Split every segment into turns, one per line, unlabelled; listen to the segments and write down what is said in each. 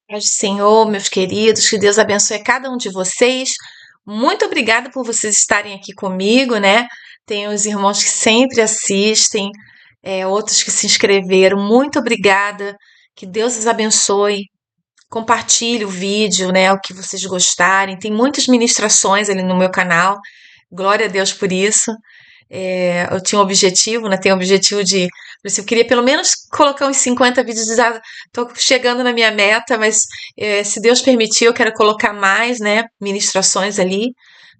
Paz do Senhor, meus queridos, que Deus abençoe cada um de vocês. Muito obrigada por vocês estarem aqui comigo, né? Tem os irmãos que sempre assistem, outros que se inscreveram. Muito obrigada. Que Deus os abençoe. Compartilhe o vídeo, né? O que vocês gostarem. Tem muitas ministrações ali no meu canal. Glória a Deus por isso. Eu tinha um objetivo, né? Tenho um objetivo de. Por isso, eu queria pelo menos colocar uns 50 vídeos. Tô chegando na minha meta, mas se Deus permitir, eu quero colocar mais, né? Ministrações ali,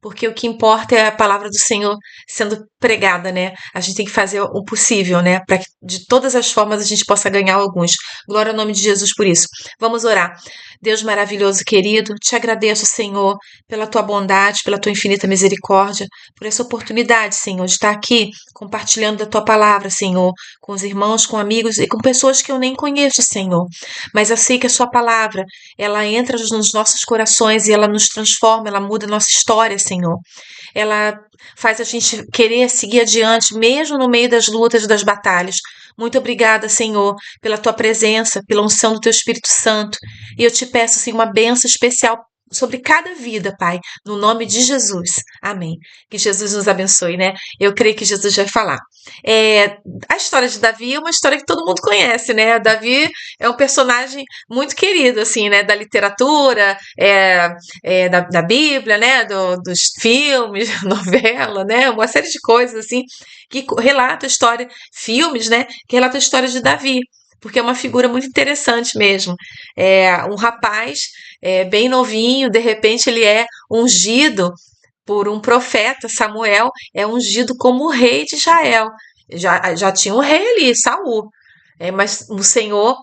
porque o que importa é a palavra do Senhor sendo pregada, né? A gente tem que fazer o possível, né? Para que de todas as formas a gente possa ganhar alguns. Glória ao nome de Jesus por isso. Vamos orar. Deus maravilhoso, querido, te agradeço, Senhor, pela tua bondade, pela tua infinita misericórdia, por essa oportunidade, Senhor, de estar aqui compartilhando da tua palavra, Senhor, com os irmãos, com amigos e com pessoas que eu nem conheço, Senhor. Mas eu sei que a sua palavra, ela entra nos nossos corações e ela nos transforma, ela muda a nossa história, Senhor. Ela faz a gente querer seguir adiante, mesmo no meio das lutas e das batalhas. Muito obrigada, Senhor, pela tua presença, pela unção do teu Espírito Santo. E eu te peço, assim, uma bênção especial sobre cada vida, Pai, no nome de Jesus. Amém. Que Jesus nos abençoe, né? Eu creio que Jesus vai falar. É, a história de Davi é uma história que todo mundo conhece, né? Davi é um personagem muito querido, assim, né? Da literatura, da Bíblia, né? Dos filmes, novela, né? Uma série de coisas, assim, que relata a história, filmes, né? Que relata a história de Davi. Porque é uma figura muito interessante mesmo. É um rapaz bem novinho, de repente ele é ungido por um profeta, Samuel, é ungido como rei de Israel. Já tinha um rei ali, Saul. Mas o Senhor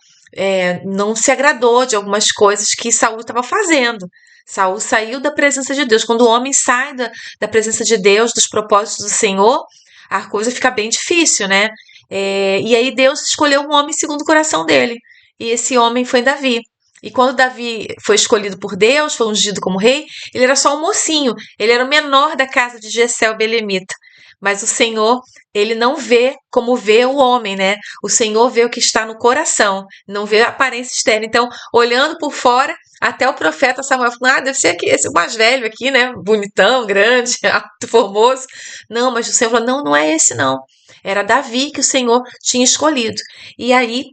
não se agradou de algumas coisas que Saul estava fazendo. Saul saiu da presença de Deus. Quando o homem sai da presença de Deus, dos propósitos do Senhor, a coisa fica bem difícil, né? E aí Deus escolheu um homem segundo o coração dele. E esse homem foi Davi. E quando Davi foi escolhido por Deus, foi ungido como rei, ele era só um mocinho. Ele era o menor da casa de Jessé o belemita. Mas o Senhor, ele não vê como vê o homem, né? O Senhor vê o que está no coração, não vê a aparência externa. Então, olhando por fora, até o profeta Samuel falou: deve ser aqui, esse mais velho aqui, né? Bonitão, grande, alto, formoso. Não, mas o Senhor falou: não, não é esse, não. Era Davi que o Senhor tinha escolhido. E aí,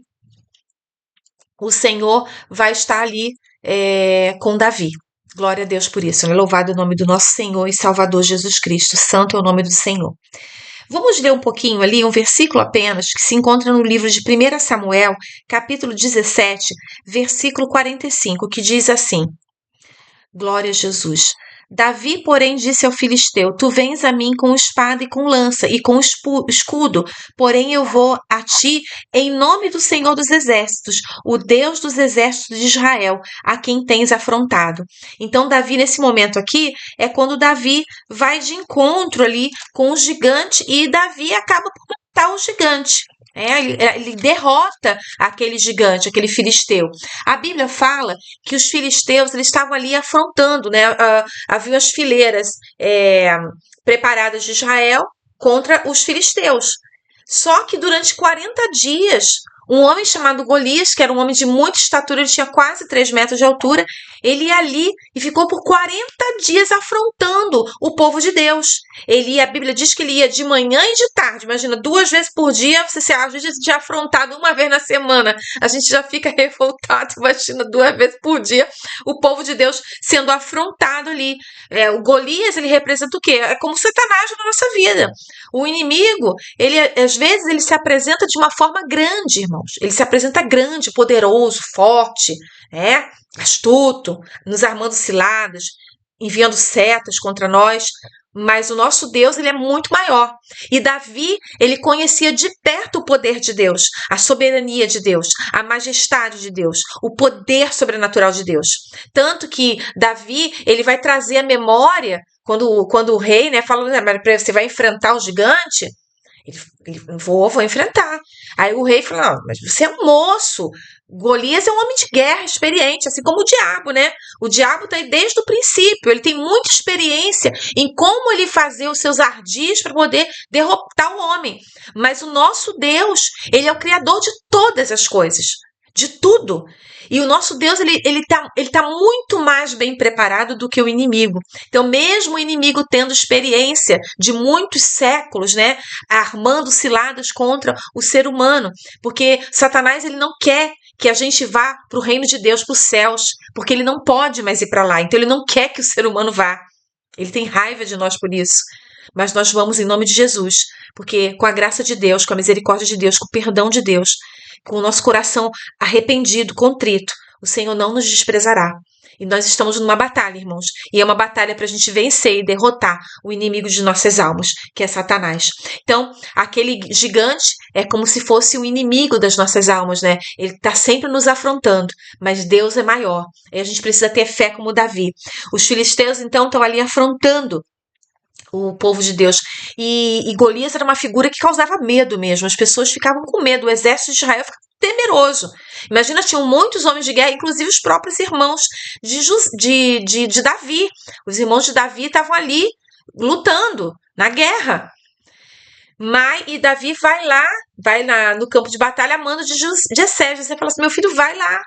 o Senhor vai estar ali com Davi. Glória a Deus por isso. Louvado é o nome do nosso Senhor e Salvador Jesus Cristo. Santo é o nome do Senhor. Vamos ler um pouquinho ali, um versículo apenas, que se encontra no livro de 1 Samuel, capítulo 17, versículo 45, que diz assim: Glória a Jesus. Davi, porém, disse ao filisteu: Tu vens a mim com espada e com lança e com escudo, porém eu vou a ti em nome do Senhor dos Exércitos, o Deus dos exércitos de Israel, a quem tens afrontado. Então, Davi, nesse momento aqui, é quando Davi vai de encontro ali com o gigante e Davi acaba por matar o gigante. Ele derrota aquele gigante, aquele filisteu. A Bíblia fala que os filisteus eles estavam ali afrontando, né? Haviam as fileiras preparadas de Israel contra os filisteus. Só que durante 40 dias, um homem chamado Golias, que era um homem de muita estatura, ele tinha quase 3 metros de altura, ele ia ali e ficou por 40 dias afrontando o povo de Deus. A Bíblia diz que ele ia de manhã e de tarde. Imagina, 2 vezes por dia, você se às vezes já afrontado uma vez na semana. A gente já fica revoltado, imagina, 2 vezes por dia, o povo de Deus sendo afrontado ali. O Golias, ele representa o quê? É como Satanás na nossa vida. O inimigo, ele às vezes ele se apresenta de uma forma grande, irmãos. Ele se apresenta grande, poderoso, forte, astuto, nos armando ciladas, enviando setas contra nós. Mas o nosso Deus, ele é muito maior. E Davi, ele conhecia de perto o poder de Deus, a soberania de Deus, a majestade de Deus, o poder sobrenatural de Deus. Tanto que Davi, ele vai trazer a memória, quando o rei, né, fala, você vai enfrentar o gigante, vou enfrentar. Aí o rei fala, não, mas você é um moço. Golias é um homem de guerra, experiente, assim como o diabo, né? O diabo tá aí desde o princípio, ele tem muita experiência em como ele fazer os seus ardis para poder derrotar o homem. Mas o nosso Deus, ele é o criador de todas as coisas. de tudo. E o nosso Deus, ele tá muito mais bem preparado do que o inimigo. Então, mesmo o inimigo tendo experiência de muitos séculos, né, armando ciladas contra o ser humano, porque Satanás, ele não quer que a gente vá para o reino de Deus, para os céus, porque ele não pode mais ir para lá. Então, ele não quer que o ser humano vá. Ele tem raiva de nós por isso. Mas nós vamos em nome de Jesus, porque com a graça de Deus, com a misericórdia de Deus, com o perdão de Deus, com o nosso coração arrependido, contrito, o Senhor não nos desprezará. E nós estamos numa batalha, irmãos. E é uma batalha para a gente vencer e derrotar o inimigo de nossas almas, que é Satanás. Então, aquele gigante é como se fosse o inimigo das nossas almas, né? Ele está sempre nos afrontando, mas Deus é maior. E a gente precisa ter fé como Davi. Os filisteus, então, estão ali afrontando o povo de Deus. E Golias era uma figura que causava medo mesmo. As pessoas ficavam com medo. O exército de Israel ficava temeroso. Imagina, tinham muitos homens de guerra, inclusive os próprios irmãos de Davi. Os irmãos de Davi estavam ali lutando na guerra. E Davi vai no campo de batalha a mando de Jessé. Jessé fala assim: meu filho, vai lá,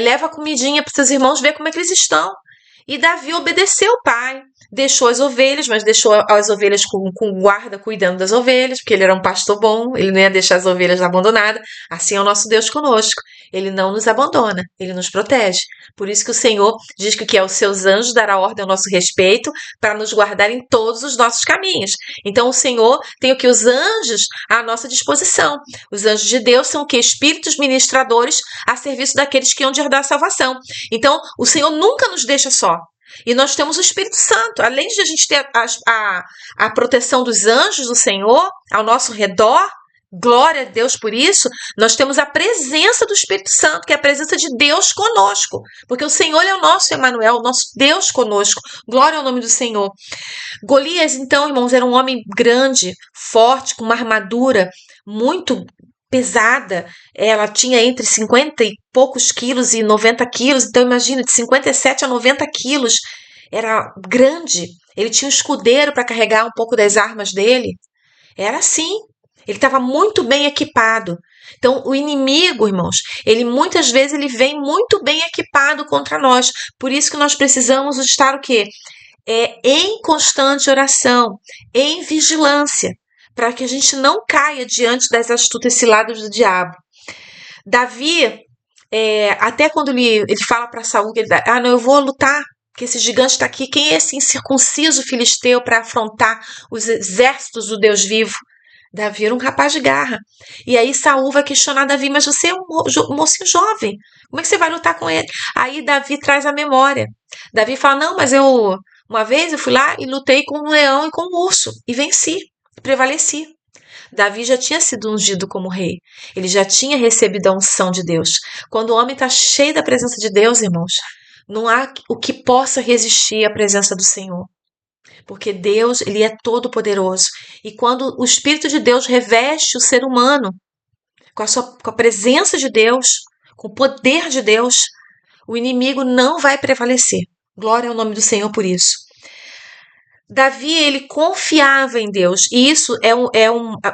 leva comidinha para seus irmãos, ver como é que eles estão. E Davi obedeceu o pai, deixou as ovelhas, mas deixou as ovelhas com guarda cuidando das ovelhas, porque ele era um pastor bom, ele não ia deixar as ovelhas abandonadas. Assim é o nosso Deus conosco. Ele não nos abandona, ele nos protege. Por isso que o Senhor diz que aos seus anjos dará ordem ao nosso respeito para nos guardar em todos os nossos caminhos. Então o Senhor tem o que? Os anjos à nossa disposição. Os anjos de Deus são o que? Espíritos ministradores a serviço daqueles que hão de herdar a salvação. Então o Senhor nunca nos deixa só. E nós temos o Espírito Santo. Além de a gente ter a proteção dos anjos do Senhor ao nosso redor, glória a Deus por isso, nós temos a presença do Espírito Santo, que é a presença de Deus conosco. Porque o Senhor é o nosso Emanuel, o nosso Deus conosco. Glória ao nome do Senhor. Golias, então, irmãos, era um homem grande, forte, com uma armadura muito pesada. Ela tinha entre 50 e poucos quilos e 90 quilos. Então, imagina, de 57 a 90 quilos. Era grande. Ele tinha um escudeiro para carregar um pouco das armas dele. Era assim. Ele estava muito bem equipado. Então, o inimigo, irmãos, ele muitas vezes ele vem muito bem equipado contra nós. Por isso que nós precisamos estar o quê? Em constante oração, em vigilância, para que a gente não caia diante das astutas ciladas do diabo. Davi, até quando ele fala para Saul, não, eu vou lutar, que esse gigante está aqui. Quem é esse incircunciso filisteu para afrontar os exércitos do Deus vivo? Davi era um rapaz de garra. E aí Saul vai questionar Davi: mas você é um mocinho jovem, como é que você vai lutar com ele? Aí Davi traz a memória. Davi fala: não, mas uma vez eu fui lá e lutei com um leão e com um urso e venci, prevaleci. Davi já tinha sido ungido como rei. Ele já tinha recebido a unção de Deus. Quando o homem está cheio da presença de Deus, irmãos, não há o que possa resistir à presença do Senhor. Porque Deus, ele é todo poderoso. E quando o Espírito de Deus reveste o ser humano com a presença de Deus, com o poder de Deus, o inimigo não vai prevalecer. Glória ao nome do Senhor por isso. Davi, ele confiava em Deus, e isso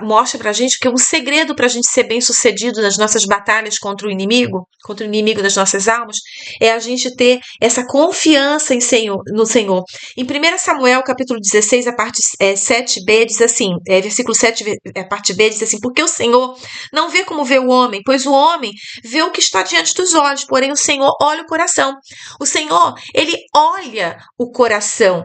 mostra pra gente que é um segredo pra gente ser bem sucedido nas nossas batalhas contra o inimigo das nossas almas, é a gente ter essa confiança no Senhor. Em 1 Samuel, capítulo 16, a parte 7b, diz assim, versículo 7, a parte b, diz assim: porque o Senhor não vê como vê o homem, pois o homem vê o que está diante dos olhos, porém o Senhor olha o coração. O Senhor, ele olha o coração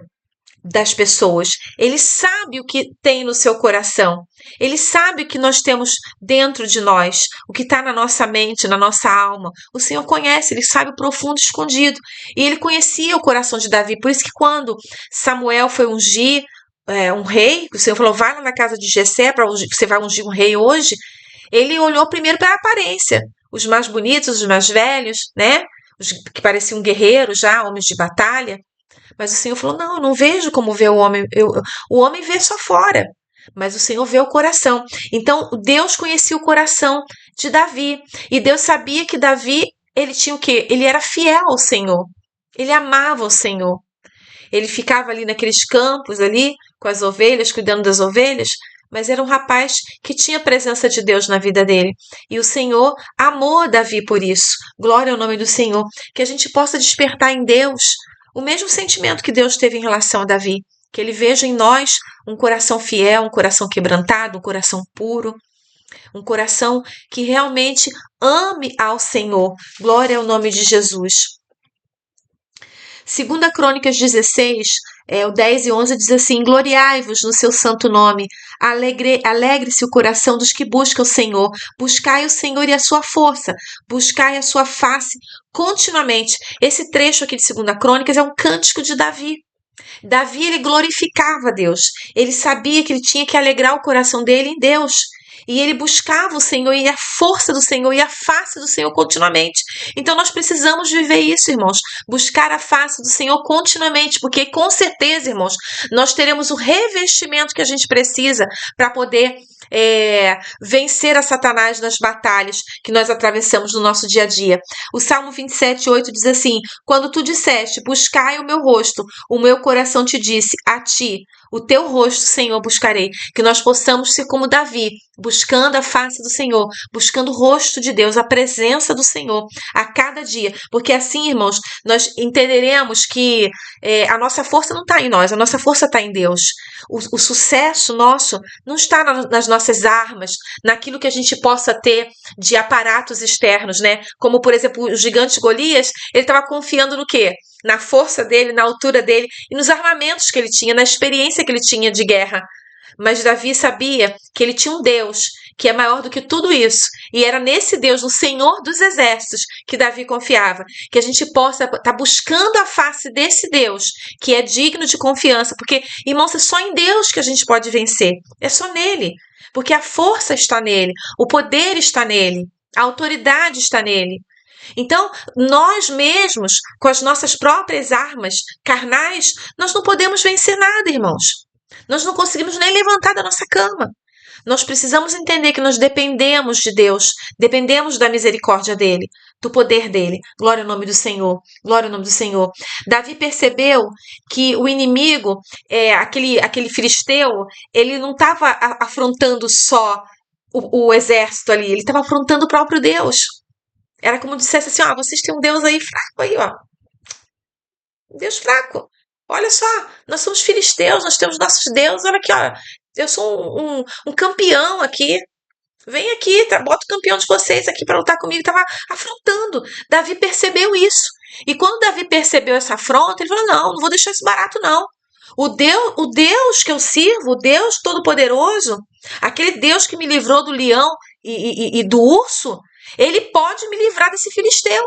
das pessoas. Ele sabe o que tem no seu coração. Ele sabe o que nós temos dentro de nós, o que está na nossa mente, na nossa alma. O Senhor conhece, ele sabe o profundo escondido. E ele conhecia o coração de Davi. Por isso que quando Samuel foi ungir um rei, o Senhor falou: vai lá na casa de Jessé, você vai ungir um rei hoje. Ele olhou primeiro para a aparência. Os mais bonitos, os mais velhos, né? Os que pareciam guerreiros já, homens de batalha. Mas o Senhor falou: não, eu não vejo como vê o homem. O homem vê só fora, mas o Senhor vê o coração. Então, Deus conhecia o coração de Davi. E Deus sabia que Davi, ele tinha o quê? Ele era fiel ao Senhor. Ele amava o Senhor. Ele ficava ali naqueles campos ali, com as ovelhas, cuidando das ovelhas, mas era um rapaz que tinha a presença de Deus na vida dele. E o Senhor amou Davi por isso. Glória ao nome do Senhor. Que a gente possa despertar em Deus o mesmo sentimento que Deus teve em relação a Davi. Que ele veja em nós um coração fiel, um coração quebrantado, um coração puro, um coração que realmente ame ao Senhor. Glória ao nome de Jesus. Segunda Crônicas 16, o 10 e 11 diz assim: Gloriai-vos no seu santo nome, alegre-se o coração dos que buscam o Senhor, buscai o Senhor e a sua força, buscai a sua face continuamente. Esse trecho aqui de Segunda Crônicas é um cântico de Davi. Davi, ele glorificava Deus. Ele sabia que ele tinha que alegrar o coração dele em Deus. E ele buscava o Senhor e a força do Senhor e a face do Senhor continuamente. Então nós precisamos viver isso, irmãos. Buscar a face do Senhor continuamente, porque com certeza, irmãos, nós teremos o revestimento que a gente precisa para poder vencer a Satanás nas batalhas que nós atravessamos no nosso dia a dia. O Salmo 27, 8 diz assim: Quando tu disseste, buscai o meu rosto, o meu coração te disse, a ti, o teu rosto, Senhor, buscarei. Que nós possamos ser como Davi, buscando a face do Senhor, buscando o rosto de Deus, a presença do Senhor a cada dia. Porque assim, irmãos, nós entenderemos que a nossa força não está em nós, a nossa força está em Deus. O sucesso nosso não está nas nossas armas, naquilo que a gente possa ter de aparatos externos, né? Como, por exemplo, o gigante Golias, ele estava confiando no quê? Na força dele, na altura dele e nos armamentos que ele tinha, na experiência que ele tinha de guerra. Mas Davi sabia que ele tinha um Deus que é maior do que tudo isso. E era nesse Deus, no Senhor dos Exércitos, que Davi confiava. Que a gente possa estar buscando a face desse Deus, que é digno de confiança. Porque, irmãos, é só em Deus que a gente pode vencer. É só nele. Porque a força está nele, o poder está nele, a autoridade está nele. Então, nós mesmos, com as nossas próprias armas carnais, nós não podemos vencer nada, irmãos. Nós não conseguimos nem levantar da nossa cama. Nós precisamos entender que nós dependemos de Deus, dependemos da misericórdia dele, do poder dele. Glória ao nome do Senhor, glória ao nome do Senhor. Davi percebeu que o inimigo, aquele filisteu, ele não estava afrontando só o exército ali, ele estava afrontando o próprio Deus. Era como se dissesse assim, vocês têm um Deus aí fraco aí, ó. Um Deus fraco. Olha só, nós somos filisteus, nós temos nossos deuses, olha aqui, ó. Eu sou um campeão aqui. Vem aqui, bota o campeão de vocês aqui para lutar comigo. Estava afrontando. Davi percebeu isso. E quando Davi percebeu essa afronta, ele falou: não vou deixar isso barato, não. O Deus que eu sirvo, o Deus Todo-Poderoso, aquele Deus que me livrou do leão e do urso, ele pode me livrar desse filisteu.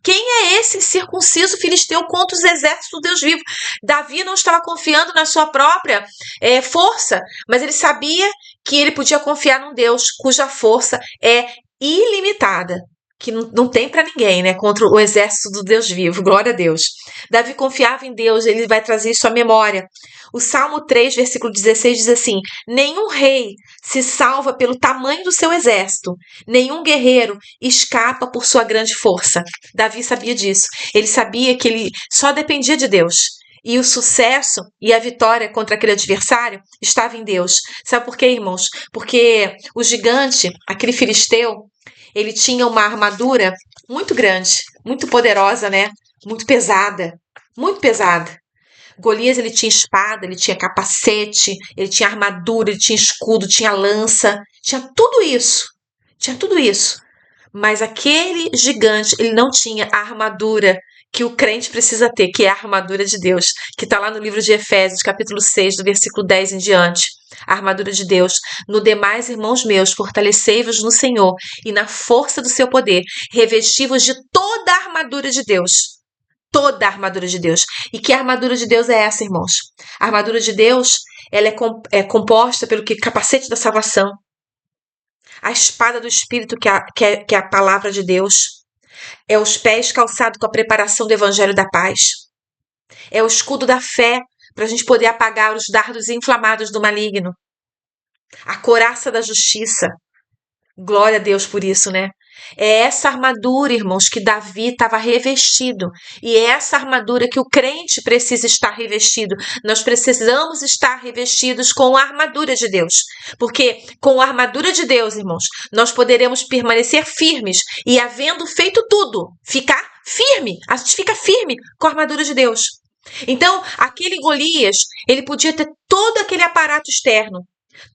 Quem é esse circunciso filisteu contra os exércitos do Deus vivo? Davi não estava confiando na sua própria força, mas ele sabia que ele podia confiar num Deus cuja força é ilimitada, que não tem para ninguém, né? Contra o exército do Deus vivo. Glória a Deus. Davi confiava em Deus, ele vai trazer isso à memória. O Salmo 3, versículo 16 diz assim: Nenhum rei se salva pelo tamanho do seu exército, nenhum guerreiro escapa por sua grande força. Davi sabia disso. Ele sabia que ele só dependia de Deus. E o sucesso e a vitória contra aquele adversário estava em Deus. Sabe por quê, irmãos? Porque o gigante, aquele filisteu, ele tinha uma armadura muito grande, muito poderosa, né? Muito pesada, muito pesada. Golias, ele tinha espada, ele tinha capacete, ele tinha armadura, ele tinha escudo, tinha lança, tinha tudo isso. Tinha tudo isso. Mas aquele gigante, ele não tinha a armadura que o crente precisa ter, que é a armadura de Deus, que está lá no livro de Efésios, capítulo 6, do versículo 10 em diante. A armadura de Deus. No demais, irmãos meus, fortalecei-vos no Senhor e na força do seu poder, revesti-vos de toda a armadura de Deus. Toda a armadura de Deus. E que armadura de Deus é essa, irmãos? A armadura de Deus, ela é composta pelo que? Capacete da salvação. A espada do Espírito, que é a palavra de Deus. É os pés calçados com a preparação do Evangelho da Paz. É o escudo da fé, para a gente poder apagar os dardos inflamados do maligno. A couraça da justiça. Glória a Deus por isso, né? É essa armadura, irmãos, que Davi estava revestido. E é essa armadura que o crente precisa estar revestido. Nós precisamos estar revestidos com a armadura de Deus. Porque com a armadura de Deus, irmãos, nós poderemos permanecer firmes e, havendo feito tudo, ficar firme. A gente fica firme com a armadura de Deus. Então, aquele Golias, ele podia ter todo aquele aparato externo,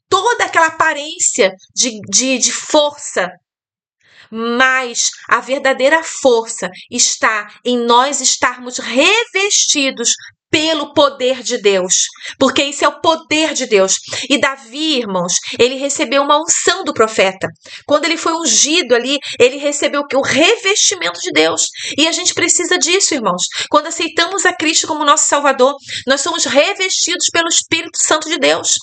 toda aquela aparência de força, mas a verdadeira força está em nós estarmos revestidos pelo poder de Deus, porque isso é o poder de Deus. E Davi, irmãos, ele recebeu uma unção do profeta. Quando ele foi ungido ali, ele recebeu o revestimento de Deus. E a gente precisa disso, irmãos. Quando aceitamos a Cristo como nosso Salvador, nós somos revestidos pelo Espírito Santo de Deus.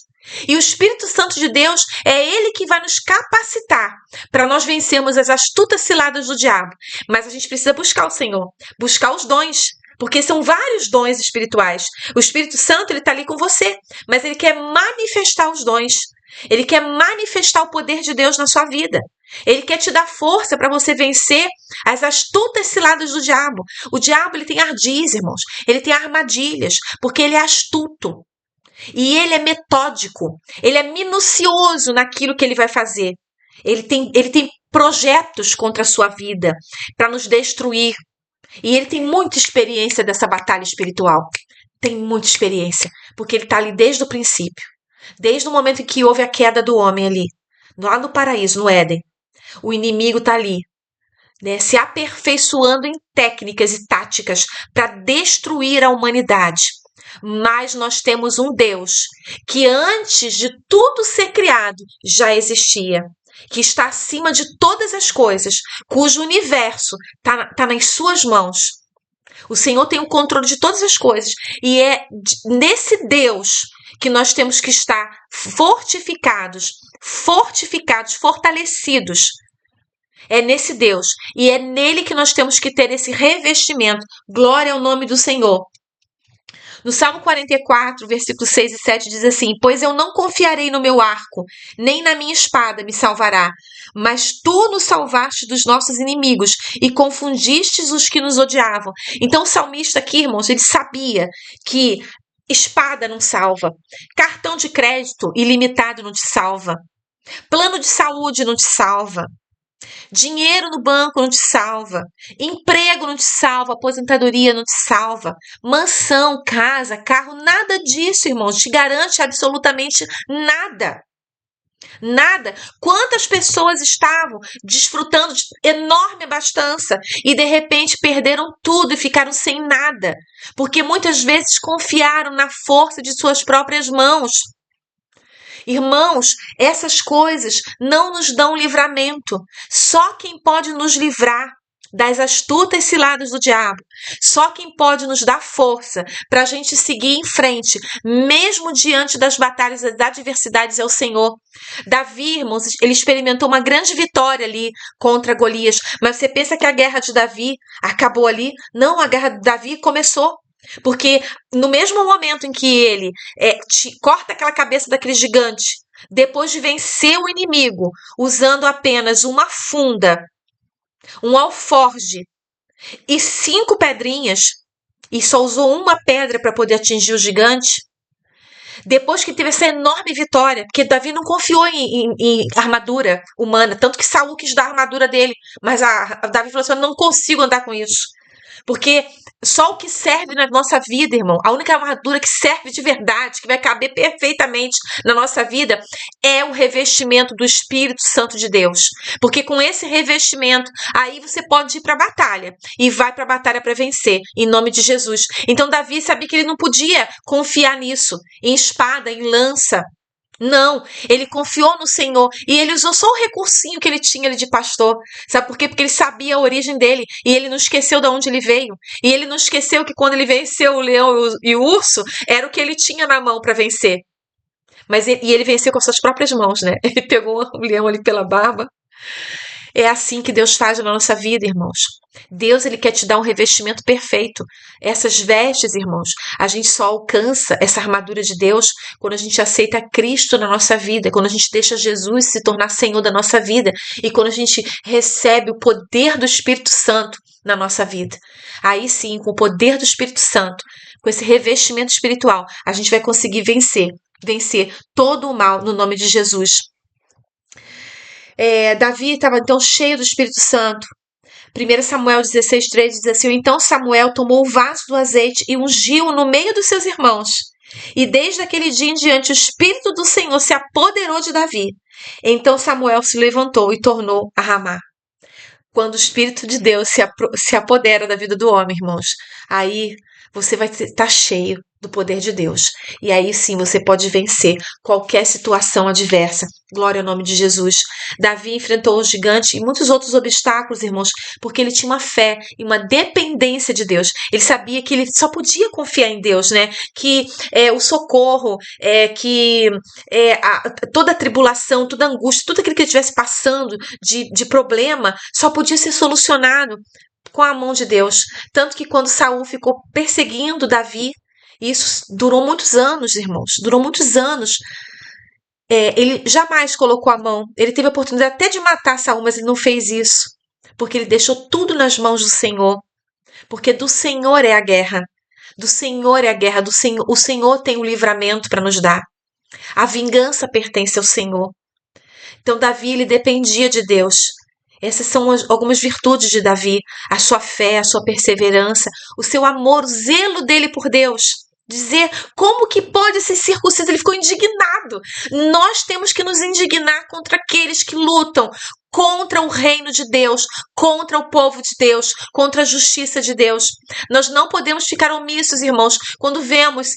E o Espírito Santo de Deus é ele que vai nos capacitar para nós vencermos as astutas ciladas do diabo. Mas a gente precisa buscar o Senhor, buscar os dons, porque são vários dons espirituais. O Espírito Santo, ele está ali com você, mas ele quer manifestar os dons. Ele quer manifestar o poder de Deus na sua vida. Ele quer te dar força para você vencer as astutas ciladas do diabo. O diabo, ele tem ardis, irmãos. Ele tem armadilhas, porque ele é astuto. E ele é metódico, ele é minucioso naquilo que ele vai fazer. Ele tem projetos contra a sua vida para nos destruir. E ele tem muita experiência dessa batalha espiritual. Tem muita experiência, porque ele está ali desde o princípio. Desde o momento em que houve a queda do homem ali, lá no paraíso, no Éden. O inimigo está ali, né, se aperfeiçoando em técnicas e táticas para destruir a humanidade. Mas nós temos um Deus que antes de tudo ser criado já existia, que está acima de todas as coisas, cujo universo está nas suas mãos. O Senhor tem o controle de todas as coisas e é nesse Deus que nós temos que estar fortificados, fortalecidos. É nesse Deus e é nele que nós temos que ter esse revestimento. Glória ao nome do Senhor. No Salmo 44, versículos 6 e 7 diz assim: pois eu não confiarei no meu arco, nem na minha espada me salvará, mas tu nos salvaste dos nossos inimigos e confundistes os que nos odiavam. Então o salmista aqui, irmãos, ele sabia que espada não salva, cartão de crédito ilimitado não te salva, plano de saúde não te salva, dinheiro no banco não te salva, emprego não te salva, aposentadoria não te salva, mansão, casa, carro, nada disso, irmãos, te garante absolutamente nada. Nada. Quantas pessoas estavam desfrutando de enorme abastança e de repente perderam tudo e ficaram sem nada, porque muitas vezes confiaram na força de suas próprias mãos. Irmãos, essas coisas não nos dão livramento. Só quem pode nos livrar das astutas ciladas do diabo, só quem pode nos dar força para a gente seguir em frente, mesmo diante das batalhas e das adversidades, é o Senhor. Davi, irmãos, ele experimentou uma grande vitória ali contra Golias, mas você pensa que a guerra de Davi acabou ali? Não, a guerra de Davi começou. Porque no mesmo momento em que ele corta aquela cabeça daquele gigante, depois de vencer o inimigo, usando apenas uma funda, um alforge e 5 pedrinhas, e só usou uma pedra para poder atingir o gigante, depois que teve essa enorme vitória, porque Davi não confiou em armadura humana, tanto que Saul quis dar a armadura dele, mas Davi falou assim: eu não consigo andar com isso. Porque só o que serve na nossa vida, irmão, a única armadura que serve de verdade, que vai caber perfeitamente na nossa vida, é o revestimento do Espírito Santo de Deus. Porque com esse revestimento, aí você pode ir para a batalha e vai para a batalha para vencer, em nome de Jesus. Então Davi sabia que ele não podia confiar nisso, em espada, em lança. Não, ele confiou no Senhor e ele usou só o recursinho que ele tinha ali de pastor. Sabe por quê? Porque ele sabia a origem dele e ele não esqueceu de onde ele veio. E ele não esqueceu que quando ele venceu o leão e o urso, era o que ele tinha na mão para vencer. Mas ele venceu com as suas próprias mãos, né? Ele pegou o leão ali pela barba. É assim que Deus faz na nossa vida, irmãos. Deus, ele quer te dar um revestimento perfeito. Essas vestes, irmãos, a gente só alcança essa armadura de Deus quando a gente aceita Cristo na nossa vida, quando a gente deixa Jesus se tornar Senhor da nossa vida e quando a gente recebe o poder do Espírito Santo na nossa vida. Aí sim, com o poder do Espírito Santo, com esse revestimento espiritual, a gente vai conseguir vencer todo o mal no nome de Jesus. Davi estava então cheio do Espírito Santo. 1 Samuel 16,3 diz assim: Então Samuel tomou o vaso do azeite e ungiu-o no meio dos seus irmãos. E desde aquele dia em diante o Espírito do Senhor se apoderou de Davi. Então Samuel se levantou e tornou a Ramá. Quando o Espírito de Deus se apodera da vida do homem, irmãos, aí você vai estar cheio do poder de Deus. E aí sim você pode vencer qualquer situação adversa. Glória ao nome de Jesus. Davi enfrentou o gigante e muitos outros obstáculos, irmãos, porque ele tinha uma fé e uma dependência de Deus. Ele sabia que ele só podia confiar em Deus, né? Que o socorro, toda a tribulação, toda a angústia, tudo aquilo que ele estivesse passando de problema, só podia ser solucionado com a mão de Deus. Tanto que quando Saul ficou perseguindo Davi, isso durou muitos anos, irmãos, durou muitos anos. Ele jamais colocou a mão. Ele teve a oportunidade até de matar Saul, mas ele não fez isso. Porque ele deixou tudo nas mãos do Senhor. Porque do Senhor é a guerra. Do Senhor é a guerra. O Senhor tem o livramento para nos dar. A vingança pertence ao Senhor. Então, Davi, ele dependia de Deus. Essas são algumas virtudes de Davi. A sua fé, a sua perseverança, o seu amor, o zelo dele por Deus. Dizer como que pode ser circunciso, ele ficou indignado. Nós temos que nos indignar contra aqueles que lutam contra o reino de Deus, contra o povo de Deus, contra a justiça de Deus. Nós não podemos ficar omissos, irmãos, quando vemos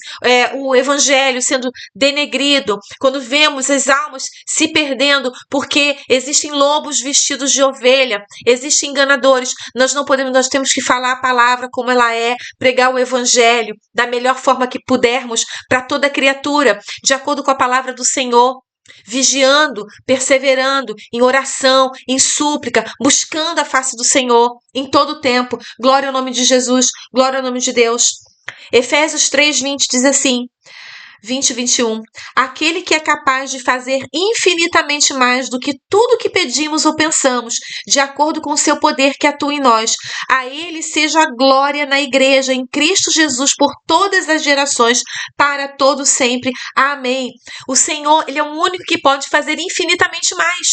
o evangelho sendo denegrido, quando vemos as almas se perdendo porque existem lobos vestidos de ovelha, existem enganadores. Nós não podemos, nós temos que falar a palavra como ela é, pregar o evangelho da melhor forma que pudermos para toda criatura, de acordo com a palavra do Senhor. Vigiando, perseverando em oração, em súplica, buscando a face do Senhor em todo o tempo. Glória ao nome de Jesus, glória ao nome de Deus. Efésios 3:20 diz assim, 20 e 21. Aquele que é capaz de fazer infinitamente mais do que tudo que pedimos ou pensamos, de acordo com o seu poder que atua em nós. A ele seja a glória na igreja, em Cristo Jesus, por todas as gerações, para todo sempre. Amém. O Senhor, ele é o único que pode fazer infinitamente mais.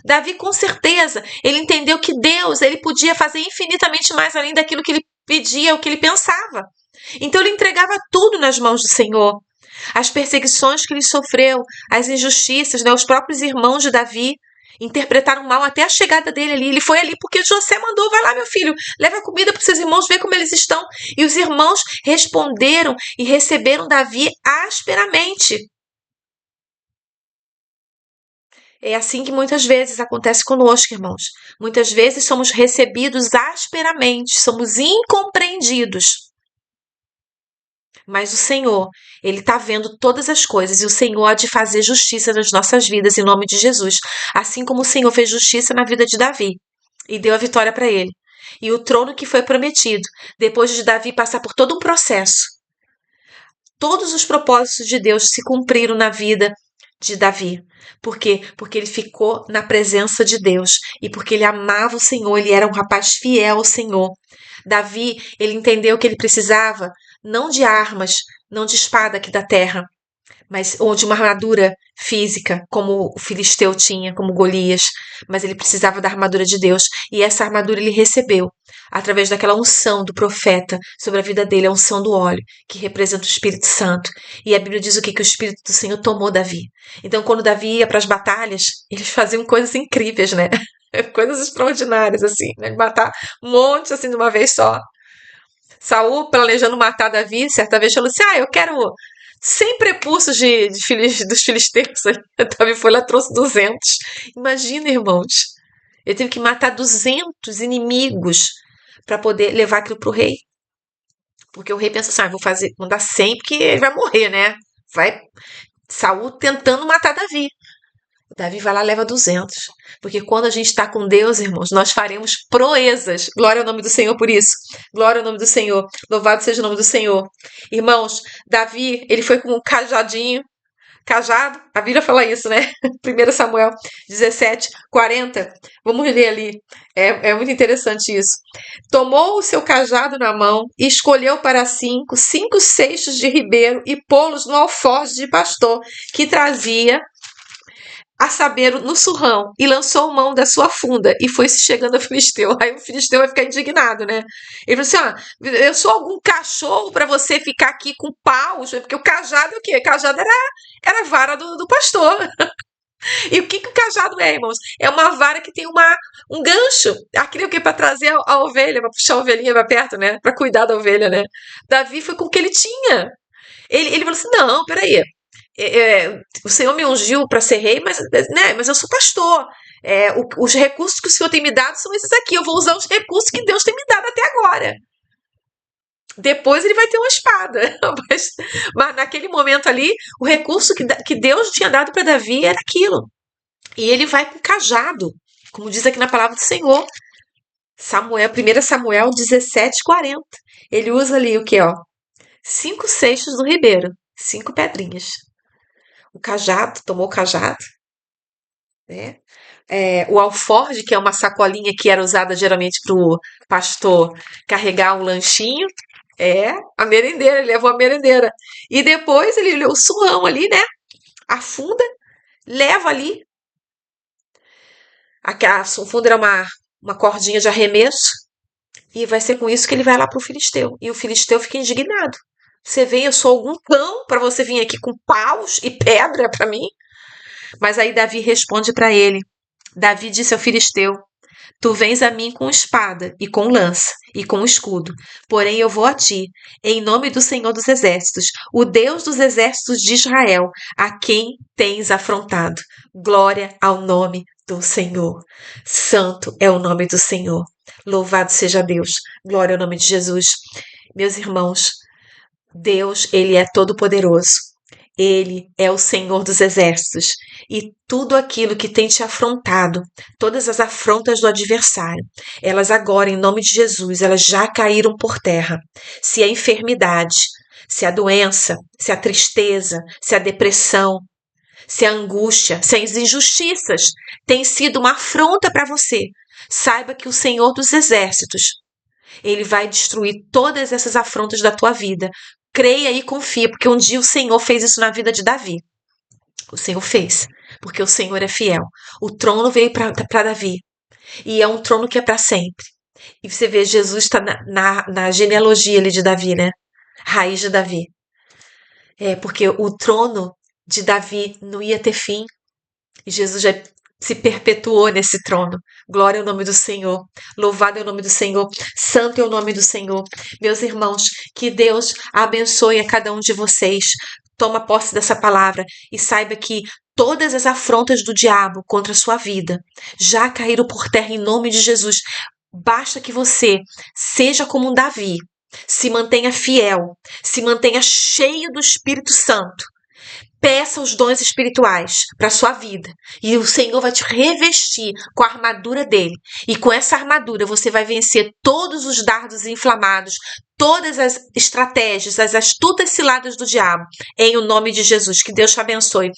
Davi, com certeza, ele entendeu que Deus, ele podia fazer infinitamente mais além daquilo que ele pedia, o que ele pensava. Então ele entregava tudo nas mãos do Senhor. As perseguições que ele sofreu, as injustiças, né? Os próprios irmãos de Davi interpretaram mal até a chegada dele ali. Ele foi ali porque José mandou, vai lá, meu filho, leva comida para os seus irmãos, vê como eles estão. E os irmãos responderam e receberam Davi asperamente. É assim que muitas vezes acontece conosco, irmãos. Muitas vezes somos recebidos asperamente, somos incompreendidos. Mas o Senhor, ele está vendo todas as coisas e o Senhor há de fazer justiça nas nossas vidas em nome de Jesus. Assim como o Senhor fez justiça na vida de Davi e deu a vitória para ele. E o trono que foi prometido, depois de Davi passar por todo um processo. Todos os propósitos de Deus se cumpriram na vida de Davi. Por quê? Porque ele ficou na presença de Deus e porque ele amava o Senhor, ele era um rapaz fiel ao Senhor. Davi, ele entendeu que ele precisava não de armas, não de espada aqui da terra, mas ou de uma armadura física, como o filisteu tinha, como Golias, mas ele precisava da armadura de Deus, e essa armadura ele recebeu através daquela unção do profeta sobre a vida dele, a unção do óleo, que representa o Espírito Santo. E a Bíblia diz o que o Espírito do Senhor tomou Davi. Então, quando Davi ia para as batalhas, eles faziam coisas incríveis, né? Coisas extraordinárias, assim, né? Matar um monte, assim, de uma vez só. Saul, planejando matar Davi, certa vez falou assim, eu quero 100 prepulsos dos filisteus. Davi foi lá e trouxe 200. Imagina, irmãos. Ele teve que matar 200 inimigos para poder levar aquilo para o rei. Porque o rei pensa assim, vou mandar 100 porque ele vai morrer, né? Saul tentando matar Davi. Davi vai lá e leva 200. Porque quando a gente está com Deus, irmãos, nós faremos proezas. Glória ao nome do Senhor por isso. Glória ao nome do Senhor. Louvado seja o nome do Senhor. Irmãos, Davi, ele foi com um cajado, a Bíblia fala isso, né? 1 Samuel 17:40. Vamos ler ali. É muito interessante isso. Tomou o seu cajado na mão e escolheu para cinco cestos de ribeiro e pô-los no alforje de pastor que trazia a saber, no surrão, e lançou mão da sua funda e foi se chegando ao Filisteu. Aí o Filisteu vai ficar indignado, né? Ele falou assim: eu sou algum cachorro para você ficar aqui com paus? Porque o cajado é o quê? O cajado era a vara do pastor. E o que o cajado é, irmãos? É uma vara que tem um gancho. Aquilo que é para trazer a ovelha, para puxar a ovelhinha para perto, né? Para cuidar da ovelha, né? Davi foi com o que ele tinha. Ele falou assim: não, peraí. O Senhor me ungiu para ser rei, mas eu sou pastor. Os recursos que o Senhor tem me dado são esses aqui. Eu vou usar os recursos que Deus tem me dado até agora. Depois ele vai ter uma espada. Mas naquele momento ali, o recurso que Deus tinha dado para Davi era aquilo. E ele vai com cajado, como diz aqui na palavra do Senhor. 1 Samuel 17:40. Ele usa ali o quê? 5 cestos do ribeiro, 5 pedrinhas. O cajado, tomou o cajado, né? O alforje, que é uma sacolinha que era usada geralmente para o pastor carregar um lanchinho, a merendeira, ele levou a merendeira. E depois ele leu o surrão ali, né? Afunda, leva ali. A funda era uma cordinha de arremesso, e vai ser com isso que ele vai lá para o Filisteu. E o Filisteu fica indignado. Você vem, eu sou algum cão para você vir aqui com paus e pedra para mim? Mas aí Davi responde para ele. Davi disse ao Filisteu: tu vens a mim com espada e com lança e com escudo, porém eu vou a ti, em nome do Senhor dos Exércitos, o Deus dos exércitos de Israel, a quem tens afrontado. Glória ao nome do Senhor. Santo é o nome do Senhor. Louvado seja Deus. Glória ao nome de Jesus. Meus irmãos, Deus, ele é todo-poderoso. Ele é o Senhor dos exércitos, e tudo aquilo que tem te afrontado, todas as afrontas do adversário, elas agora, em nome de Jesus, elas já caíram por terra. Se a enfermidade, se a doença, se a tristeza, se a depressão, se a angústia, se as injustiças têm sido uma afronta para você, saiba que o Senhor dos exércitos, ele vai destruir todas essas afrontas da tua vida. Creia e confia, porque um dia o Senhor fez isso na vida de Davi. O Senhor fez, porque o Senhor é fiel. O trono veio para Davi, e é um trono que é para sempre. E você vê, Jesus está na genealogia ali de Davi, né? Raiz de Davi. Porque o trono de Davi não ia ter fim, e Jesus já se perpetuou nesse trono. Glória ao nome do Senhor. Louvado é o nome do Senhor. Santo é o nome do Senhor. Meus irmãos, que Deus abençoe a cada um de vocês. Toma posse dessa palavra e saiba que todas as afrontas do diabo contra a sua vida já caíram por terra em nome de Jesus. Basta que você seja como um Davi, se mantenha fiel, se mantenha cheio do Espírito Santo. Peça os dons espirituais para sua vida, e o Senhor vai te revestir com a armadura dele. E com essa armadura você vai vencer todos os dardos inflamados, todas as estratégias, as astutas ciladas do diabo, em o nome de Jesus. Que Deus te abençoe.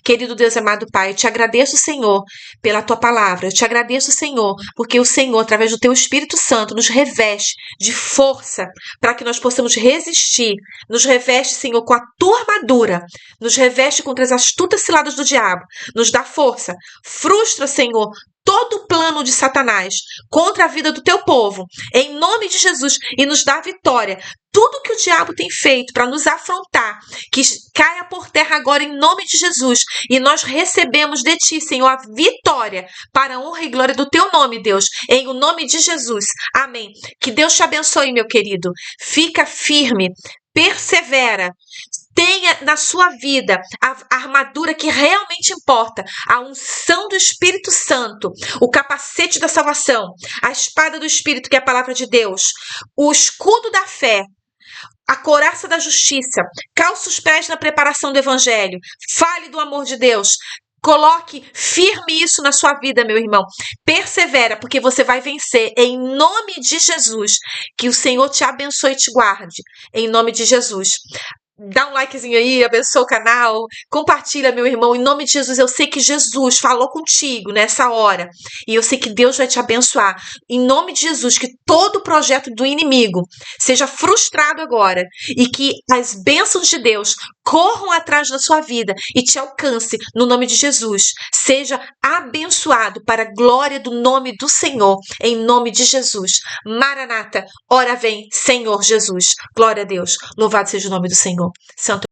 Querido Deus amado Pai, eu te agradeço, Senhor, pela tua palavra. Eu te agradeço, Senhor, porque o Senhor, através do teu Espírito Santo, nos reveste de força para que nós possamos resistir. Nos reveste, Senhor, com a tua armadura. Nos reveste contra as astutas ciladas do diabo. Nos dá força. Frustra, Senhor, todo o plano de Satanás contra a vida do teu povo, em nome de Jesus, e nos dá vitória. Tudo que o diabo tem feito para nos afrontar, que caia por terra agora em nome de Jesus, e nós recebemos de ti, Senhor, a vitória para a honra e glória do teu nome, Deus, em o nome de Jesus. Amém. Que Deus te abençoe, meu querido. Fica firme, persevera. Tenha na sua vida a armadura que realmente importa, a unção do Espírito Santo, o capacete da salvação, a espada do Espírito, que é a palavra de Deus, o escudo da fé, a couraça da justiça, calça os pés na preparação do Evangelho, fale do amor de Deus, Coloque firme isso na sua vida, meu irmão. Persevera, porque você vai vencer. Em nome de Jesus. Que o Senhor te abençoe e te guarde. Em nome de Jesus. Dá um likezinho aí, abençoa o canal, compartilha, meu irmão, em nome de Jesus. Eu sei que Jesus falou contigo nessa hora e eu sei que Deus vai te abençoar. Em nome de Jesus, que todo projeto do inimigo seja frustrado agora e que as bênçãos de Deus corram atrás da sua vida e te alcance no nome de Jesus. Seja abençoado para a glória do nome do Senhor, em nome de Jesus. Maranata, ora vem, Senhor Jesus. Glória a Deus. Louvado seja o nome do Senhor. Santo